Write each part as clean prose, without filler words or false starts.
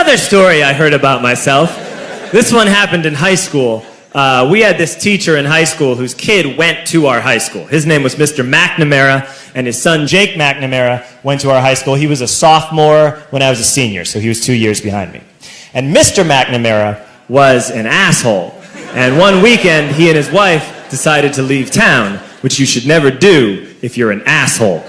another story I heard about myself. This one happened in high school. We had this teacher in high school whose kid went to our high school. His name was Mr. McNamara, and his son Jake McNamara went to our high school. He was a sophomore when I was a senior, so he was 2 years behind me. And Mr. McNamara was an asshole. And one weekend, he and his wife decided to leave town, which you should never do if you're an asshole.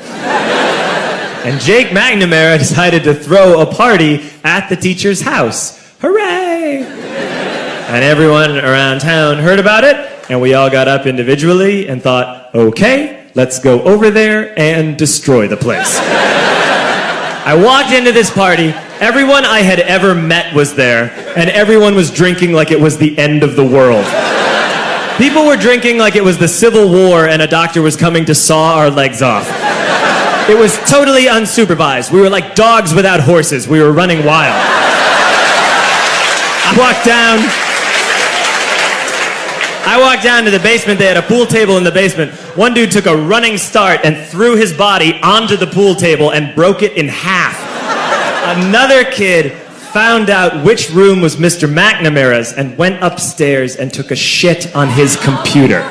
And Jake McNamara decided to throw a party at the teacher's house. Hooray! And everyone around town heard about it, and we all got up individually and thought, okay, let's go over there and destroy the place. I walked into this party, everyone I had ever met was there, and everyone was drinking like it was the end of the world. People were drinking like it was the Civil War and a doctor was coming to saw our legs off. It was totally unsupervised. We were like dogs without horses. We were running wild. I walked down to the basement. They had a pool table in the basement. One dude took a running start and threw his body onto the pool table and broke it in half. Another kid found out which room was Mr. McNamara's and went upstairs and took a shit on his computer.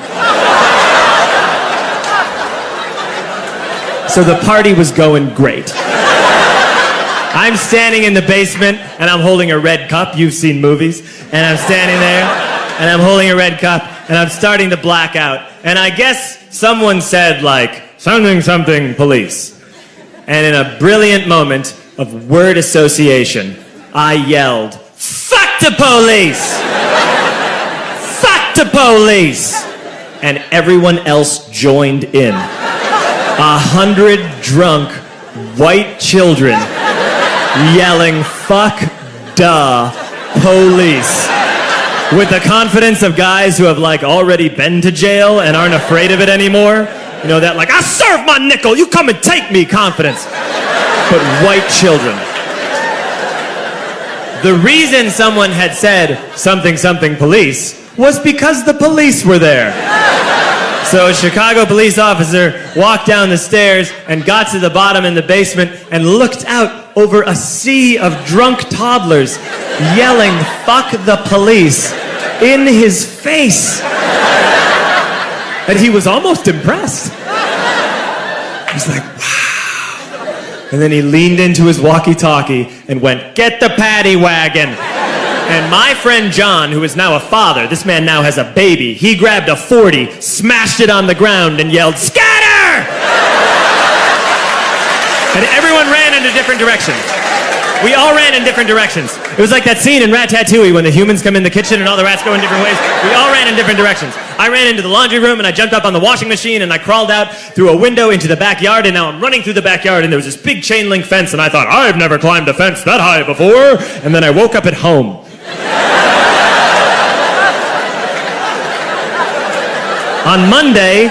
So the party was going great. I'm standing in the basement and I'm holding a red cup. You've seen movies. And I'm standing there and I'm holding a red cup and I'm starting to black out. And I guess someone said like, something police. And in a brilliant moment of word association, I yelled, fuck the police! Fuck the police! And everyone else joined in. 100 drunk white children yelling, fuck the police. With the confidence of guys who have like already been to jail and aren't afraid of it anymore. You know, that like, I'll serve my nickel, you come and take me confidence. But white children. The reason someone had said something police was because the police were there. So a Chicago police officer walked down the stairs and got to the bottom in the basement and looked out over a sea of drunk toddlers yelling, fuck the police, in his face. And he was almost impressed. He's like, wow. And then he leaned into his walkie-talkie and went, get the paddy wagon. And my friend John, who is now a father, this man now has a baby, he grabbed a 40, smashed it on the ground, and yelled, scatter! And everyone ran into different directions. We all ran in different directions. It was like that scene in Ratatouille when the humans come in the kitchen and all the rats go in different ways. We all ran in different directions. I ran into the laundry room and I jumped up on the washing machine and I crawled out through a window into the backyard, and now I'm running through the backyard and there was this big chain link fence and I thought, I've never climbed a fence that high before. And then I woke up at home. On Monday,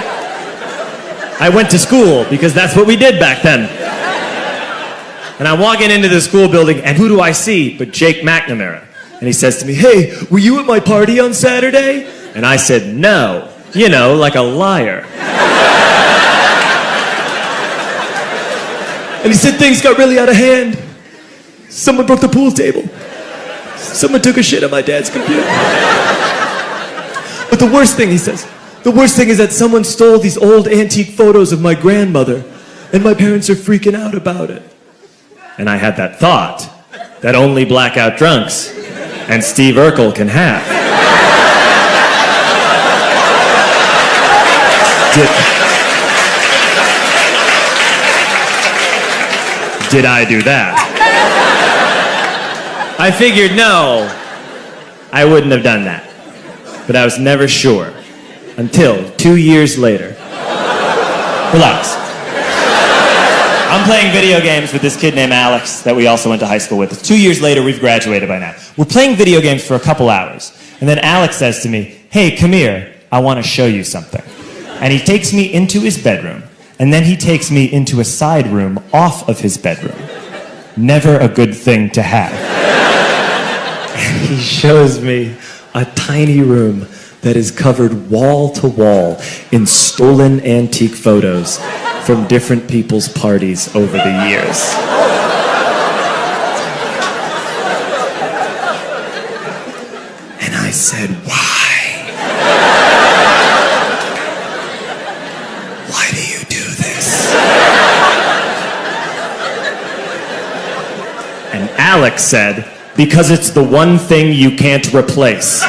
I went to school because that's what we did back then. And I'm walking into the school building, and who do I see but Jake McNamara? And he says to me, hey, were you at my party on Saturday? And I said, no. You know, like a liar. And he said things got really out of hand. Someone broke the pool table. Someone took a shit on my dad's computer. But the worst thing, he says, the worst thing is that someone stole these old antique photos of my grandmother, and my parents are freaking out about it. And I had that thought that only blackout drunks and Steve Urkel can have. Did I do that? I figured, no, I wouldn't have done that. But I was never sure until 2 years later. Relax. I'm playing video games with this kid named Alex that we also went to high school with. 2 years later, we've graduated by now. We're playing video games for a couple hours. And then Alex says to me, hey, come here, I want to show you something. And he takes me into his bedroom. And then he takes me into a side room off of his bedroom. Never a good thing to have. And he shows me a tiny room that is covered wall to wall in stolen antique photos from different people's parties over the years. said, why? Why do you do this? And Alex said, because it's the one thing you can't replace.